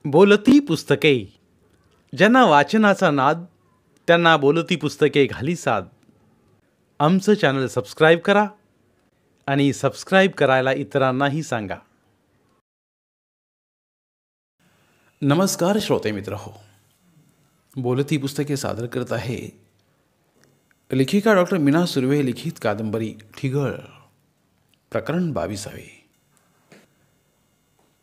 बोलती पुस्तके. ज्यांना वाचनाचा नाद त्यांना बोलती पुस्तके घाली साद. आमचं चॅनल सबस्क्राईब करा आणि सबस्क्राईब करायला इतरांनाही सांगा. नमस्कार श्रोते मित्र हो, बोलती पुस्तके सादर करत आहे लेखिका डॉक्टर मीना सुर्वे लिखित कादंबरी ठिगळ, प्रकरण 22.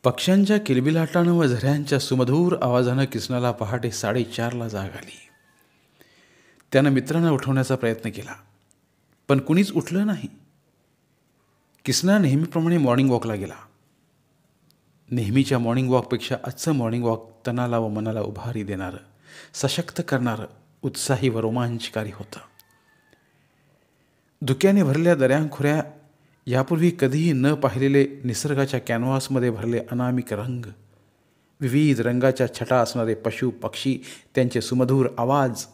पक्ष्यांच्या किलबिलाटानं व झऱ्यांच्या सुमधूर आवाजानं किसनाला पहाटे 4:30ला जाग आली. त्यानं मित्रांना उठवण्याचा प्रयत्न केला, पण कुणीच उठलं नाही. किसना नेहमीप्रमाणे मॉर्निंग वॉकला गेला. नेहमीच्या मॉर्निंग वॉकपेक्षा आजचं मॉर्निंग वॉक तनाला व मनाला उभारी देणारं, सशक्त करणारं, उत्साही व रोमांचकारी होतं. धुक्याने भरलेल्या दऱ्यांखोऱ्या, यापूर्वी कधीही न पाहिलेले निसर्गाच्या कॅनव्हासमध्ये भरले अनामिक रंग, विविध रंगाच्या छटा असणारे पशु पक्षी, त्यांचे सुमधूर आवाज,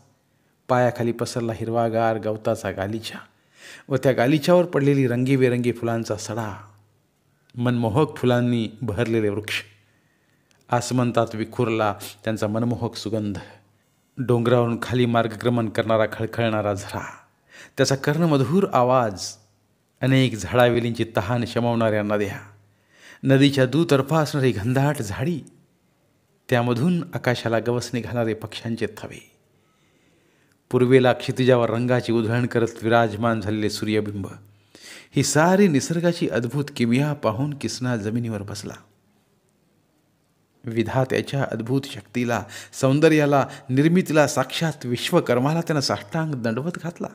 पायाखाली पसरला हिरवागार गवताचा गालिचा व त्या गालिच्यावर पडलेली रंगीबेरंगी फुलांचा सडा, मनमोहक फुलांनी बहरलेले वृक्ष, आसमंतात विखुरला त्यांचा मनमोहक सुगंध, डोंगरावरून खाली मार्गक्रमण करणारा खळखळणारा झरा, त्याचा कर्णमधुर आवाज, अनेक झाडावेलींची तहान शमवणाऱ्या नद्या, नदीच्या दुतर्फा असणारी घनदाट झाडी, त्यामधून आकाशाला गवसणी घालणारे पक्ष्यांचे थवे, पूर्वेला क्षितिजावर रंगाची उधळण करत विराजमान झालेले सूर्यबिंब, ही सारी निसर्गाची अद्भुत किमया पाहून किसना जमिनीवर बसला. विधात्याच्या अद्भुत शक्तीला, सौंदर्याला, निर्मितीला, साक्षात विश्वकर्माला त्यानं साष्टांग दंडवत घातला.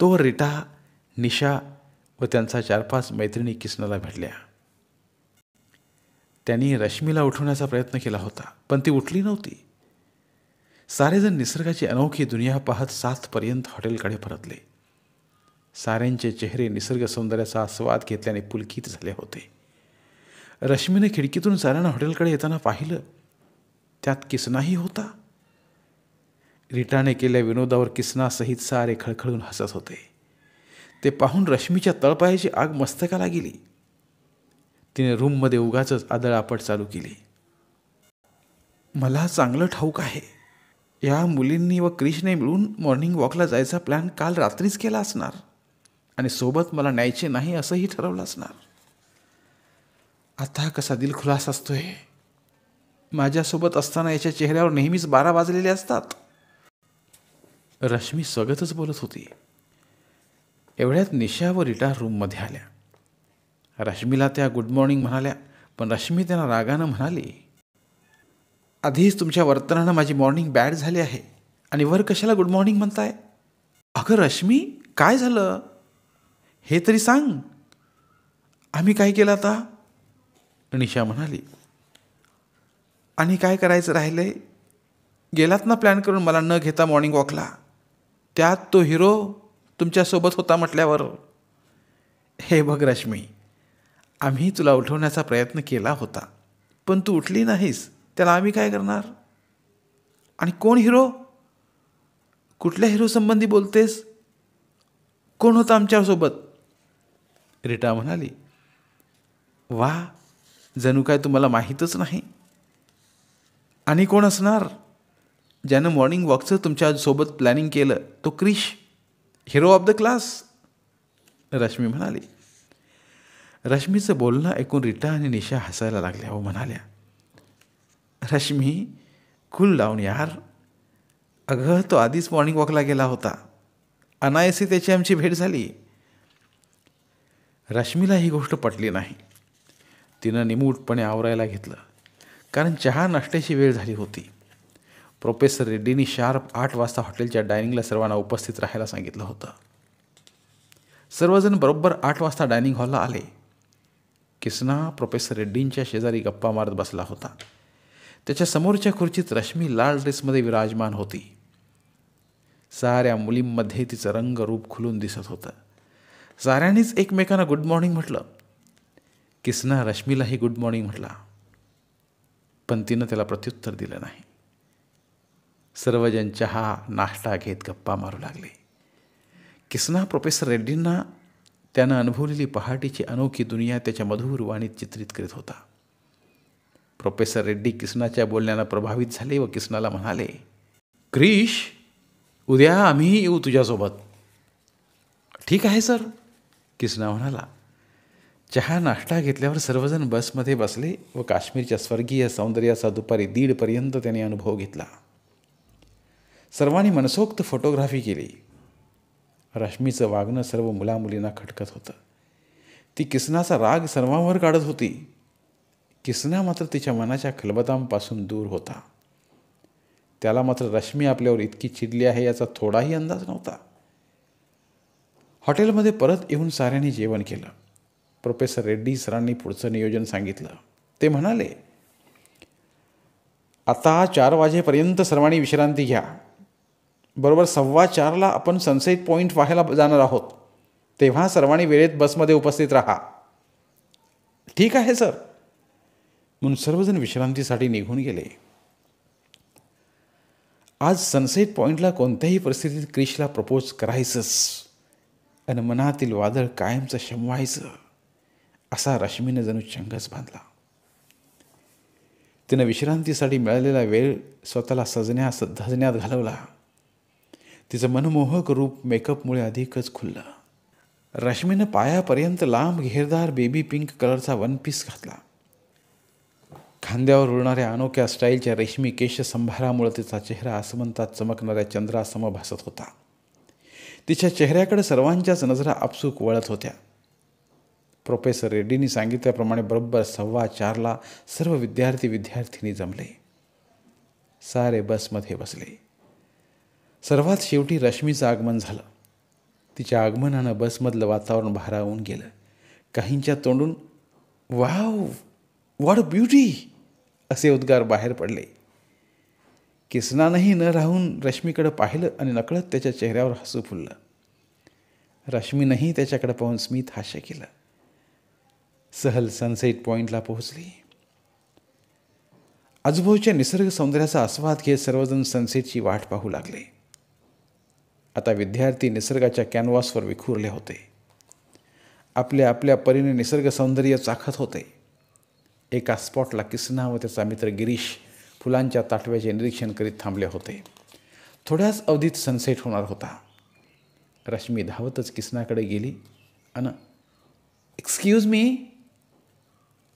तोवर रीटा, निशा व त्यांचा 4-5 मैत्रिणी किसनाला भेटल्या. त्यांनी रश्मीला उठवण्याचा प्रयत्न केला होता, पण ती उठली नव्हती. सारेजण निसर्गाची अनोखी दुनिया पाहत 7पर्यंत हॉटेलकडे परतले. साऱ्यांचे चेहरे निसर्ग सौंदर्याचा आस्वाद घेतल्याने पुलकित झाले होते. रश्मीने खिडकीतून साऱ्यांना हॉटेलकडे येताना पाहिलं. त्यात किसनाही होता. रीटाने केलेल्या विनोदावर किसनासहित सारे खळखळून हसत होते. ते पाहून रश्मीच्या तळपायाची आग मस्तकाला गेली. तिने रूममध्ये उगाचच आदळआपट चालू केली. मला चांगलं ठाऊक आहे, या मुलींनी व क्रिशने मिळून मॉर्निंग वॉकला जायचा प्लॅन काल रात्रीच केला असणार आणि सोबत मला न्यायचे नाही असंही ठरवलं असणार. आता कसा दिलखुलास असतोय. माझ्यासोबत असताना याच्या चेहऱ्यावर नेहमीच 12 वाजलेले असतात. रश्मी स्वगतच बोलत होती. एवढ्यात निशा व रीटा रूममध्ये आल्या. रश्मीला त्या गुड मॉर्निंग म्हणाल्या, पण रश्मी त्यांना रागानं म्हणाली, आधीच तुमच्या वर्तनानं माझी मॉर्निंग बॅड झाली आहे आणि वर कशाला गुड मॉर्निंग म्हणताय? अगं रश्मी, काय झालं हे तरी सांग. आम्ही काय केलं आता? निशा म्हणाली. आणि काय करायचं राहिलंय? गेलात ना प्लॅन करून मला न घेता मॉर्निंग वॉकला. त्यात तो हिरो तुमच्यासोबत होता म्हटल्यावर. हे बघ रश्मी, आम्ही तुला उठवण्याचा प्रयत्न केला होता, पण तू उठली नाहीस. त्याला आम्ही काय करणार? आणि कोण हिरो? कुठल्या हिरो संबंधी बोलतेस? कोण होता आमच्यासोबत? रीटा म्हणाली. वा, जणू काय तुम्हाला माहीतच नाही. आणि कोण असणार? ज्यानं मॉर्निंग वॉकचं तुमच्यासोबत प्लॅनिंग केलं तो Krish, hero of the class, Rashmi म्हणाली. रश्मीचं बोलणं ऐकून रीटा आणि निशा हसायला लागल्या व म्हणाल्या, रश्मी कूल डाऊन यार. अगं तो आधीच मॉर्निंग वॉकला गेला होता. अनायासे त्याची आमची भेट झाली. रश्मीला ही गोष्ट पटली नाही. तिनं निमूटपणे आवरायला घेतलं, कारण चहा नाश्त्याची वेळ झाली होती. प्रोफेसर रेड्डींनी शार्प 8 वाजता हॉटेलच्या डायनिंगला सर्वांना उपस्थित राहायला सांगितलं होतं. सर्वजण बरोबर 8 वाजता डायनिंग हॉलला आले. किसना प्रोफेसर रेड्डींच्या शेजारी गप्पा मारत बसला होता. त्याच्या समोरच्या खुर्चीत रश्मी लाल ड्रेसमध्ये विराजमान होती. साऱ्या मुलींमध्ये तिचं रंगरूप खुलून दिसत होतं. साऱ्यांनीच एकमेकांना गुड मॉर्निंग म्हटलं. किसना रश्मीलाही गुड मॉर्निंग म्हटला, पण तिनं त्याला प्रत्युत्तर दिलं नाही. सर्वजण चहा नाश्ता घेत गप्पा मारू लागले. किसना प्रोफेसर रेड्डींना त्यानं अनुभवलेली पहाटेची अनोखी दुनिया त्याच्या मधुर वाणीत चित्रित करीत होता. प्रोफेसर रेड्डी किसनाच्या बोलण्यानं प्रभावित झाले व किसनाला म्हणाले, क्रिश, उद्या आम्हीही येऊ तुझ्यासोबत. ठीक आहे सर, किसना म्हणाला. चहा नाश्ता घेतल्यावर सर्वजण बसमध्ये बसले व काश्मीरच्या स्वर्गीय सौंदर्याचा दुपारी 1:30 त्याने अनुभव घेतला. सर्वांनी मनसोक्त फोटोग्राफी केली. रश्मीचं वागणं सर्व मुलामुलींना खटकत होतं. ती किसनाचा राग सर्वांवर काढत होती. किसना मात्र तिच्या मनाच्या खलबतांपासून दूर होता. त्याला मात्र रश्मी आपल्यावर इतकी चिडली आहे याचा थोडाही अंदाज नव्हता. हॉटेलमध्ये परत येऊन साऱ्यांनी जेवण केलं. प्रोफेसर रेड्डी सरांनी पुढचं नियोजन सांगितलं. ते म्हणाले, आता 4 वाजेपर्यंत सर्वांनी विश्रांती घ्या. बरोबर 4:15 आपण सनसेट पॉईंट पाहायला जाणार आहोत. तेव्हा सर्वांनी वेळेत बसमध्ये उपस्थित राहा. ठीक आहे सर, म्हणून सर्वजण विश्रांतीसाठी निघून गेले. आज सनसेट पॉईंटला कोणत्याही परिस्थितीत क्रिशला प्रपोज करायचंच आणि मनातील वादळ कायमचं शमवायचं असा रश्मीनं जणू चंगच बांधला. तिनं विश्रांतीसाठी मिळालेला वेळ स्वतःला धजण्यात घालवला. तिचं मनमोहक रूप मेकअपमुळे अधिकच खुललं. रश्मीनं पायापर्यंत लांब घेरदार बेबी पिंक कलरचा 1 पीस घातला. खांद्यावर उडणाऱ्या अनोख्या स्टाईलच्या रेशमी केशसंभारामुळे तिचा चेहरा आसमंतात चमकणाऱ्या चंद्रासम भासत होता. तिच्या चेहऱ्याकडे सर्वांच्याच नजरा आपसूक वळत होत्या. प्रोफेसर रेड्डींनी सांगितल्याप्रमाणे बरोबर 4:15 सर्व विद्यार्थिनी जमले. सारे बसमध्ये बसले. सर्वात शेवटी रश्मीचं आगमन झालं. तिच्या आगमनानं बसमधलं वातावरण भारावून गेलं. काहींच्या तोंडून वाव, व्हॉट ब्युटी असे उद्गार बाहेर पडले. किसनानंही न राहून रश्मीकडे पाहिलं आणि नकळत त्याच्या चेहऱ्यावर हसू फुललं. रश्मीनंही त्याच्याकडे पाहून स्मित हास्य केलं. सहल सनसेट पॉईंटला पोहोचली. आजूबाजूच्या निसर्ग सौंदर्याचा आस्वाद घेत सर्वजण सनसेटची वाट पाहू लागले. आता विद्यार्थी निसर्गाच्या कॅनव्हासवर विखुरले होते. आपल्या आपल्या परीने निसर्ग सौंदर्य चाखत होते. एका स्पॉटला किसना व त्याचा मित्र गिरीश फुलांच्या ताटव्याचे निरीक्षण करीत थांबले होते. थोड्याच अवधीत सनसेट होणार होता. रश्मी धावतच किसनाकडे गेली आणि एक्सक्यूज मी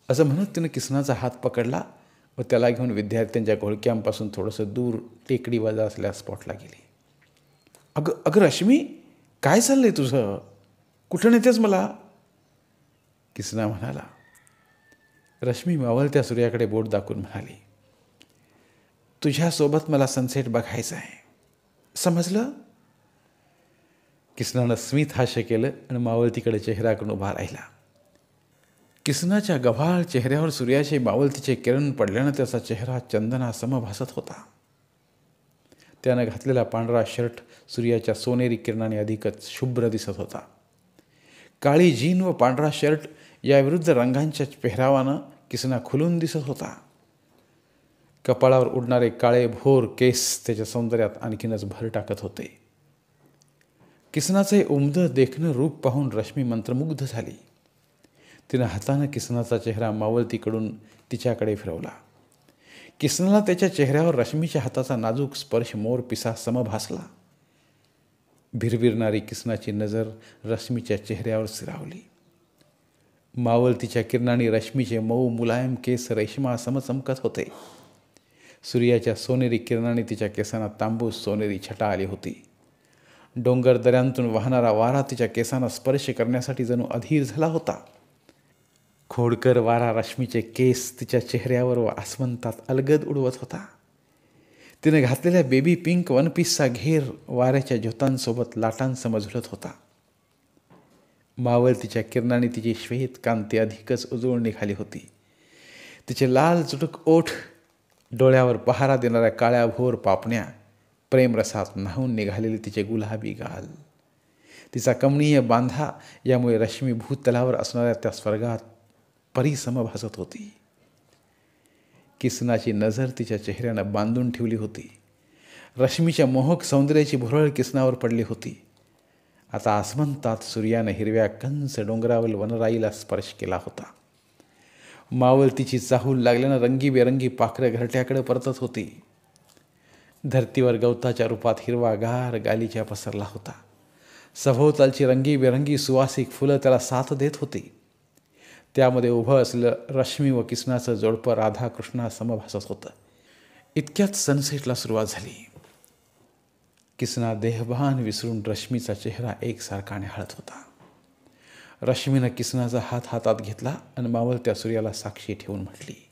असं म्हणत तिनं किसनाचा हात पकडला व त्याला घेऊन विद्यार्थ्यांच्या घोळक्यांपासून थोडंसं दूर टेकडीवर असलेल्या स्पॉटला गेली. अगं रश्मी, काय चाललंय तुझं? कुठं नेतेस मला? किसना म्हणाला. रश्मी मावळत्या सूर्याकडे बोट दाखवून म्हणाली, तुझ्यासोबत मला सनसेट बघायचं आहे, समजलं? किसनानं स्मित हास्य केलं आणि मावळतीकडे चेहरा करून उभा राहिला. किसनाच्या गव्हाळ चेहऱ्यावर सूर्याचे मावळतीचे किरण पडल्यानं त्याचा चेहरा चंदनासम भासत होता. त्यानं घातलेला पांढरा शर्ट सूर्याच्या सोनेरी किरणाने अधिकच शुभ्र दिसत होता. काळी जीन व पांढरा शर्ट या विरुद्ध रंगांच्या पेहरावानं किसना खुलून दिसत होता. कपाळावर उडणारे काळे भोर केस त्याच्या सौंदर्यात आणखीनच भर टाकत होते. किसनाचे उमदं देखणं रूप पाहून रश्मी मंत्रमुग्ध झाली. तिनं हातानं किसनाचा चेहरा मावळतीकडून तिच्याकडे फिरवला. किसनाला त्याच्या चेहऱ्यावर रश्मीच्या हाताचा नाजूक स्पर्श मोर पिसा सम भासला. भिरभिरणारी किसनाची नजर रश्मीच्या चेहऱ्यावर स्थिरावली. मावळतीच्या किरणांनी रश्मीचे मऊ मुलायम केस रेशमासम चमकत होते. सूर्याच्या सोनेरी किरणांनी तिच्या केसांना तांबूस सोनेरी छटा आली होती. डोंगर दऱ्यांतून वाहणारा वारा तिच्या केसांना स्पर्श करण्यासाठी जणू अधीर झाला होता. खोडकर वारा रश्मीचे केस तिच्या चेहऱ्यावर व आसमंतात अलगद उडवत होता. तिने घातलेल्या बेबी पिंक 1 पीसचा घेर वाऱ्याच्या ज्योतांसोबत लाटांसम झुलत होता. मावळतीच्या किरणांनी तिची श्वेत कांती अधिकच उजळून निघाली होती. तिचे लाल चुटुक ओठ, डोळ्यावर पहारा देणाऱ्या काळ्या भोर पापण्या, प्रेमरसात न्हावून निघालेले तिचे गुलाबी गाल, तिचा कमनीय बांधा यामुळे रश्मी भूतलावर असणाऱ्या त्या स्वर्गात परीसम भासत होती. किसनाची नजर तिच्या चेहऱ्यानं बांधून ठेवली होती. रश्मीच्या मोहक सौंदर्याची भुरळ किसनावर पडली होती. आता आसमंतात सूर्यानं हिरव्या कंच डोंगरावरील वनराईला स्पर्श केला होता. मावळतीची चाहूल लागल्यानं रंगीबेरंगी पाखरं घरट्याकडे परतत होती. धरतीवर गवताच्या रूपात हिरवागार गालिचा पसरला होता. सभोवतालची रंगीबेरंगी सुवासिक फुलं त्याला साथ देत होती. त्यामध्ये उभं असलेलं रश्मी व किसनाचं जोडपं राधाकृष्णा समभासत होतं. इतक्यात सनसेटला सुरुवात झाली. किसना देहभान विसरून रश्मीचा चेहरा एकसारखा निहाळत होता. रश्मीनं किसनाचा हात हातात घेतला आणि मावळत्या सूर्याला साक्षी ठेवून म्हटली,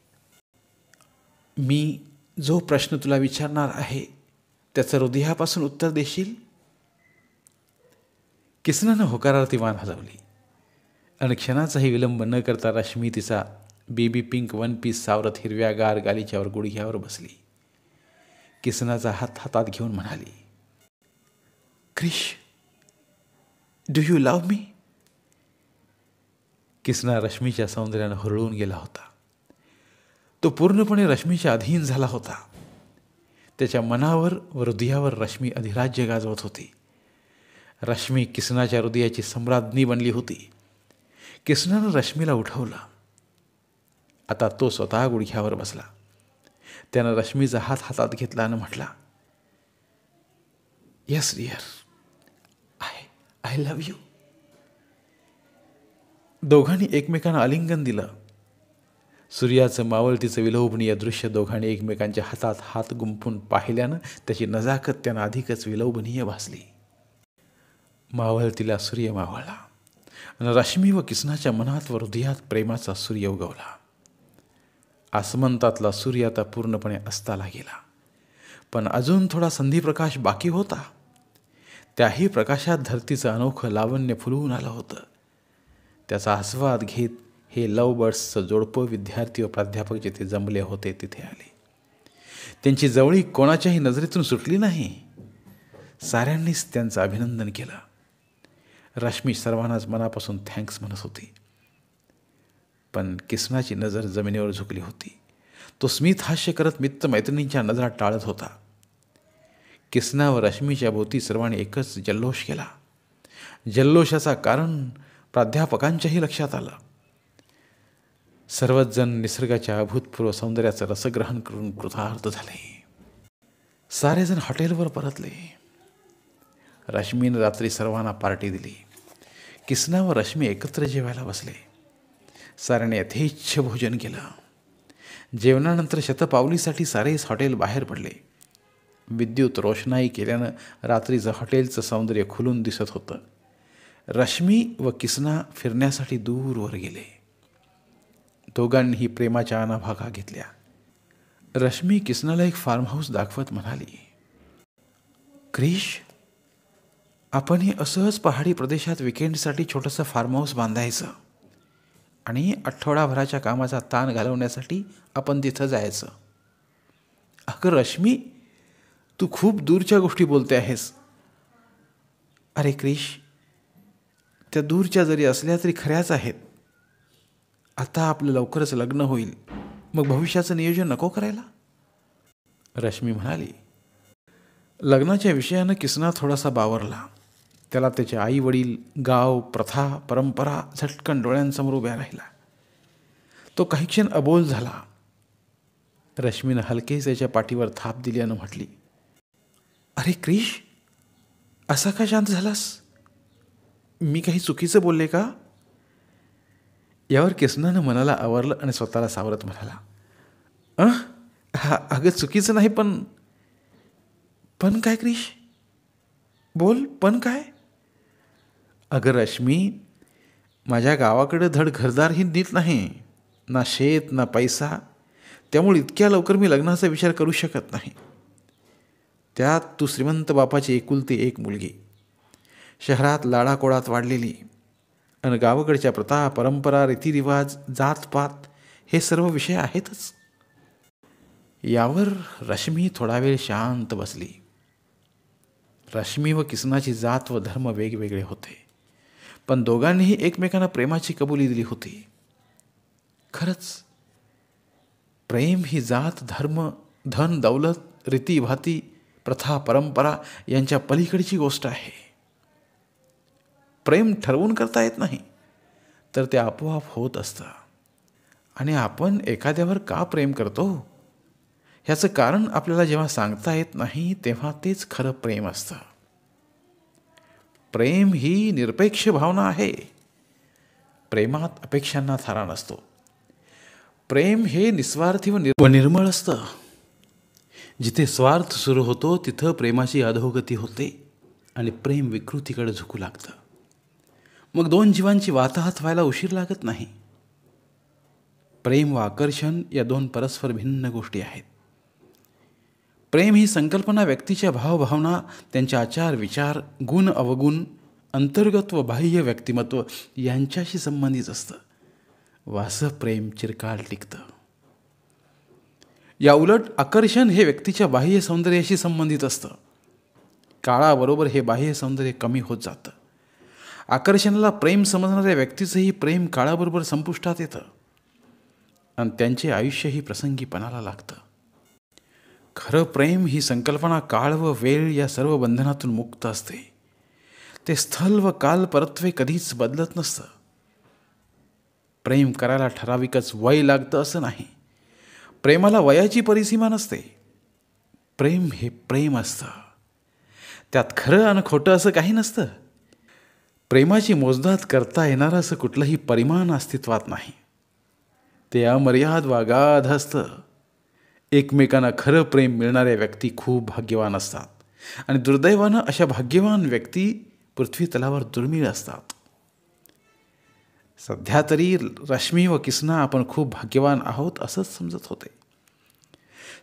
मी जो प्रश्न तुला विचारणार आहे त्याचं हृदयापासून उत्तर देशील? किसनानं होकारार्थी मान हलवली आणि क्षणाचाही विलंब न करता रश्मी तिचा बेबी पिंक वन पीस सावरत हिरव्यागार गालिच्यावर गुडघ्यावर बसली. किसनाचा हात हातात घेऊन म्हणाली, क्रिश, डू यू लव्ह मी? किसना रश्मीच्या सौंदर्यानं हुरळून गेला होता. तो पूर्णपणे रश्मीच्या अधीन झाला होता. त्याच्या मनावर व हृदयावर रश्मी अधिराज्य गाजवत होती. रश्मी किसनाच्या हृदयाची सम्राज्ञी बनली होती. किसनानं रश्मीला उठवलं. आता तो स्वतः गुडघ्यावर बसला. त्यानं रश्मीचा हात हातात घेतला आणि म्हटला, yes dear, I love you. दोघांनी एकमेकांना आलिंगन दिलं. सूर्याचं मावळतीचं विलोभनीय दृश्य दोघांनी एकमेकांच्या हातात हात गुंफून पाहिल्यानं त्याची नजाकत त्यांना अधिकच विलोभनीय भासली. मावळतीला सूर्य मावळला आणि रश्मी व किसनाच्या मनात व हृदयात प्रेमाचा सूर्य उगवला. आसमंतातला सूर्य आता पूर्णपणे अस्ताला गेला, पण अजून थोडा संधिप्रकाश बाकी होता. त्याही प्रकाशात धरतीचं अनोखं लावण्य फुलवून आलं होतं. त्याचा आस्वाद घेत हे लव्ह बर्ड्सचं जोडपं विद्यार्थी व प्राध्यापक जिथे जमले होते तिथे आले. त्यांची जवळीक कोणाच्याही नजरेतून सुटली नाही. साऱ्यांनीच त्यांचं अभिनंदन केलं. रश्मी सर्वांनाच मनापासून थँक्स म्हणत होती, पण किसनाची नजर जमिनीवर झुकली होती. तो स्मित हास्य करत मित्रमैत्रिणींच्या नजरा टाळत होता. किसना व रश्मीच्या भोवती सर्वांनी एकच जल्लोष केला. जल्लोषाचा कारण प्राध्यापकांच्याही लक्षात आलं. सर्वच जण निसर्गाच्या अभूतपूर्व सौंदर्याचं रसग्रहण करून कृतार्थ झाले. सारेजण हॉटेलवर परतले. रश्मीनं रात्री सर्वांना पार्टी दिली. किसना व रश्मी एकत्र जेवायला बसले. साऱ्याने यथेच्छ भोजन केलं. जेवणानंतर शतपावलीसाठी सारेच हॉटेल बाहेर पडले. विद्युत रोषणाई केल्यानं रात्रीचं हॉटेलचं सौंदर्य खुलून दिसत होतं. रश्मी व किसना फिरण्यासाठी दूरवर गेले. दोघांनीही प्रेमाच्या अनाभागा घेतल्या. रश्मी किसनाला एक फार्म हाऊस दाखवत म्हणाली, क्रिश, आपणही असंच पहाडी प्रदेशात विकेंडसाठी छोटंसं फार्म हाऊस बांधायचं आणि आठवडाभराच्या कामाचा ताण घालवण्यासाठी आपण तिथं जायचं. अगं रश्मी, तू खूप दूरच्या गोष्टी बोलते आहेस. अरे क्रिश, त्या दूरच्या जरी असल्या तरी खऱ्याच आहेत. आता आपलं लवकरच लग्न होईल, मग भविष्याचं नियोजन नको करायला? रश्मी म्हणाली. लग्नाच्या विषयानं किसना थोडासा बावरला. त्याला त्याचे आई वडील, गाव, प्रथा, परंपरा झटकन डोळ्यांसमोर उभ्या राहिला. तो काही क्षण अबोल झाला. रश्मीनं हलकेच त्याच्या पाठीवर थाप दिल्यानं म्हटली, अरे क्रिश, असा का शांत झालास? मी काही चुकीचं बोलले का? यावर किसनानं मनाला आवरलं आणि स्वतःला सावरत म्हणाला, अगं चुकीचं नाही, पण काय क्रिश? बोल, पण काय? अगं रश्मी, माझ्या गावाकडे धड घरदारही नीट नाही, ना शेत ना पैसा. त्यामुळे इतक्या लवकर मी लग्नाचा विचार करू शकत नाही. त्यात तू श्रीमंत बापाची एकुलती एक मुलगी, शहरात लाडाकोडात वाढलेली, आणि गावाकडच्या प्रथा, परंपरा, रीतिरिवाज, जातपात हे सर्व विषय आहेतच. यावर रश्मी थोडा वेळ शांत बसली. रश्मी व किसनाची जात व धर्म वेगवेगळे होते, पण दोघांनीही एकमेकांना प्रेमाची कबुली दिली होती. खरंच प्रेम ही जात, धर्म, धन, दौलत, रीतीभाती, प्रथा, परंपरा यांच्या पलीकडची गोष्ट आहे. प्रेम ठरवून करता येत नाही, तर ते आपोआप होत असतं. आणि आपण एखाद्यावर का प्रेम करतो ह्याचं कारण आपल्याला जेव्हा सांगता येत नाही तेव्हा तेच खरं प्रेम असतं. प्रेम ही निरपेक्ष भावना आहे. प्रेमात अपेक्षांना थारा नसतो. प्रेम हे निस्वार्थी व निर्मळ असतं. जिथे स्वार्थ सुरू होतो तिथं प्रेमाची अधोगती होते आणि प्रेम विकृतीकडे झुकू लागतं. मग दोन जीवांची वाताहत व्हायला उशीर लागत नाही. प्रेम व आकर्षण या दोन परस्पर भिन्न गोष्टी आहेत. प्रेम ही संकल्पना व्यक्तीच्या भावभावना, त्यांचे आचार विचार, गुण अवगुण, अंतर्गत व बाह्य व्यक्तिमत्व यांच्याशी संबंधित असतं. वासं प्रेम चिरकाल टिकतं. या उलट आकर्षण हे व्यक्तीच्या बाह्य सौंदर्याशी संबंधित असतं. काळाबरोबर हे बाह्य सौंदर्य कमी होत जातं. आकर्षणाला प्रेम समजणाऱ्या व्यक्तीचंही प्रेम काळाबरोबर संपुष्टात येतं आणि त्यांचे आयुष्यही प्रसंगी पणाला लागतं. खरं प्रेम ही संकल्पना काळ व वेळ या सर्व बंधनातून मुक्त असते. ते स्थल व काल परत्वे कधीच बदलत नसतं. प्रेम करायला ठराविकच वय लागतं असं नाही. प्रेमाला वयाची परिसीमा नसते. प्रेम हे प्रेम असतं. त्यात खरं आणि खोटं असं काही नसतं. प्रेमाची मोजदाद करता येणारं असं कुठलंही परिमाण अस्तित्वात नाही. ते अमर्याद व अगाध असतं. एकमेकांना खरं प्रेम मिळणाऱ्या व्यक्ती खूप भाग्यवान असतात आणि दुर्दैवानं अशा भाग्यवान व्यक्ती पृथ्वी तलावर दुर्मिळ असतात. सध्या तरी रश्मी व किसना आपण खूप भाग्यवान आहोत असंच समजत होते.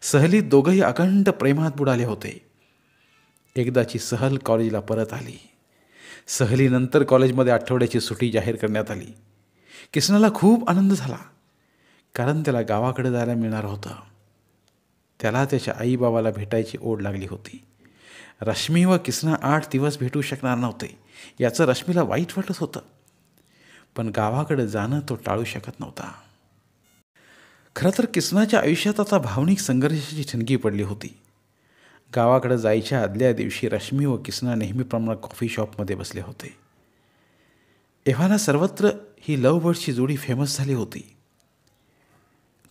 सहलीत दोघंही अखंड प्रेमात बुडाले होते. एकदाची सहल कॉलेजला परत आली. सहलीनंतर कॉलेजमध्ये आठवड्याची सुट्टी जाहीर करण्यात आली. किसनाला खूप आनंद झाला कारण त्याला गावाकडे जायला मिळणार होतं. त्याला त्याच्या आईबाबाला भेटायची ओढ लागली होती. रश्मी व किसना 8 दिवस भेटू शकणार नव्हते याचं रश्मीला वाईट वाटत होतं. पण गावाकडे जाणं तो टाळू शकत नव्हता. खरं तर किसनाच्या आयुष्यात आता भावनिक संघर्षाची ठिणगी पडली होती. गावाकडे जायच्या आदल्या दिवशी रश्मी व किसना नेहमीप्रमाणे कॉफी शॉपमध्ये बसले होते. एव्हाना सर्वत्र ही लव्ह बर्ड्सची जोडी फेमस झाली होती.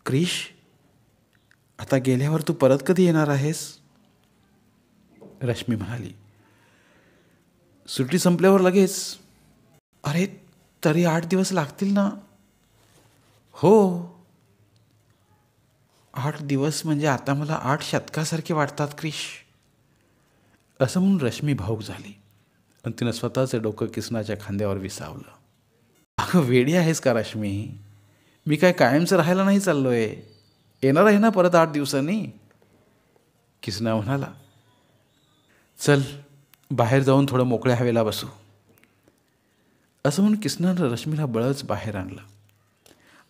क्रिश, आता गेल्यावर तू परत कधी येणार आहेस? रश्मी म्हणाली. सुट्टी संपल्यावर लगेच. अरे, तरी 8 दिवस लागतील ना? हो. 8 दिवस म्हणजे आता मला 8 शतकासारखे वाटतात क्रिश. असं म्हणून रश्मी भावूक झाली आणि तिनं स्वतःचं डोकं किसनाच्या खांद्यावर विसावलं. अगं वेडी आहेस का रश्मी? मी काय कायमचं राहायला नाही चाललोय. येणार आहे ना परत 8 दिवसांनी? किसना म्हणाला. चल बाहेर जाऊन थोडं मोकळ्या हवेला बसू. असं म्हणून किसनानं रश्मीला बळच बाहेर आणलं.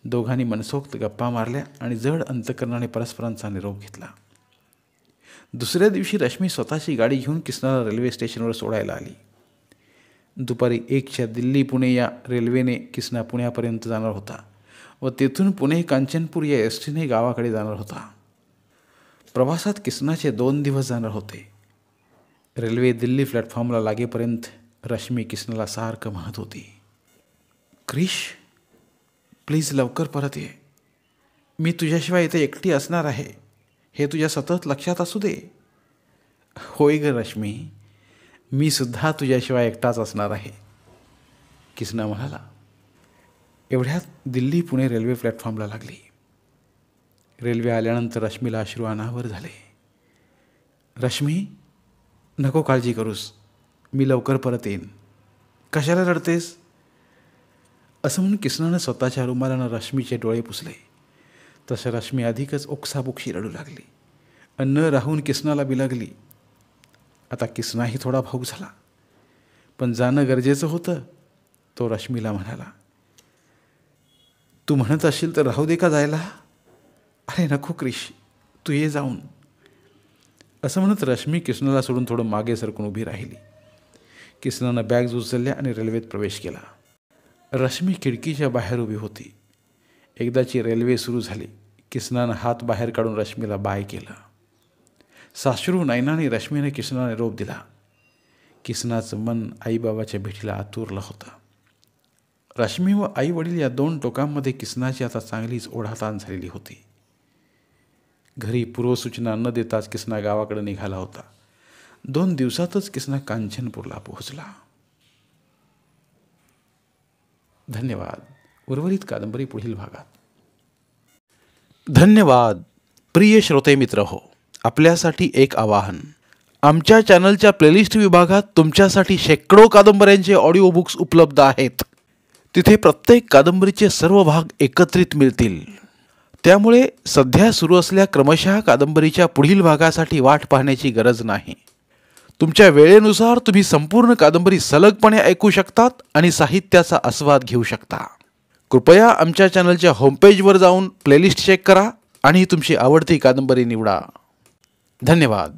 दोघांनी मनसोक्त गप्पा मारल्या आणि जड अंतकरणाने परस्परांचा निरोप घेतला. दुसऱ्या दिवशी रश्मी स्वतःची गाडी घेऊन किसनाला रेल्वे स्टेशनवर सोडायला आली. दुपारी 1च्या दिल्ली पुणे या रेल्वेने किसना पुण्यापर्यंत जाणार होता व तेथून पुणे कांचनपूर या एसटीने गावाकडे जाणार होता. प्रवासात किसनाचे 2 दिवस जाणार होते. रेल्वे दिल्ली प्लॅटफॉर्मला लागेपर्यंत रश्मी किसनाला सारखं म्हणत होती. क्रिश, प्लीज लवकर परत ये. मी तुझ्याशिवाय इथे एकटी असणार आहे हे तुझ्या सतत लक्षात असू दे. होय ग रश्मी, मी सुद्धा तुझ्याशिवाय एकटाच असणार आहे, किसना म्हणाला. एवढ्यात दिल्ली पुणे रेल्वे प्लॅटफॉर्मला लागली. रेल्वे आल्यानंतर रश्मीला अश्रू अनावर झाले. रश्मी, नको काळजी करूस, मी लवकर परत येईन. कशाला रडतेस? असं म्हणून किसनानं स्वतःच्या रुमालानं रश्मीचे डोळे पुसले. तसं रश्मी अधिकच ओक्साबोक्षी रडू लागली. न राहून किसनाला बिलगली. आता किसनाही थोडा भावूक झाला. पण जाणं गरजेचं होतं. तो रश्मीला म्हणाला. तू म्हणत असशील तर राहू दे का जायला? अरे नको क्रिश, तू ये जाऊन. असं म्हणत रश्मी किसनाला सोडून थोडं मागे सरकून उभी राहिली. किसनानं बॅग्स उचलल्या आणि रेल्वेत प्रवेश केला. रश्मी खिडकीच्या बाहेर उभी होती. एकदाची रेल्वे सुरू झाली. किसनानं हात बाहेर काढून रश्मीला बाय केलं. साश्रू नयनाने रश्मीने किसनाला निरोप दिला. किसनाचं मन आईबाबाच्या भेटीला आतुरलं होतं. रश्मी व आई वडील या दोन टोकांमध्ये किसनाची आता चांगलीच ओढाताण झालेली होती. घरी पूर्वसूचना न देताच किसना गावाकडे निघाला होता. 2 दिवसातच किसना कांचनपूरला पोहोचला. धन्यवाद. उर्वरित कादंबरी पुढील भागात. धन्यवाद. प्रिय श्रोते मित्र हो, आपल्यासाठी एक आवाहन. आमच्या चॅनलच्या प्लेलिस्ट विभागात तुमच्यासाठी शेकडो कादंबऱ्यांचे ऑडिओ बुक्स उपलब्ध आहेत. तिथे प्रत्येक कादंबरीचे सर्व भाग एकत्रित मिळतील. त्यामुळे सध्या सुरू असलेल्या क्रमशः कादंबरीच्या पुढील भागासाठी वाट पाहण्याची गरज नाही. तुमच्या वेळेनुसार तुम्ही संपूर्ण कादंबरी सलगपणे ऐकू शकतात आणि साहित्याचा आस्वाद घेऊ शकता. कृपया आमच्या चॅनलच्या होमपेजवर जाऊन प्लेलिस्ट चेक करा आणि तुमची आवडती कादंबरी निवडा. धन्यवाद.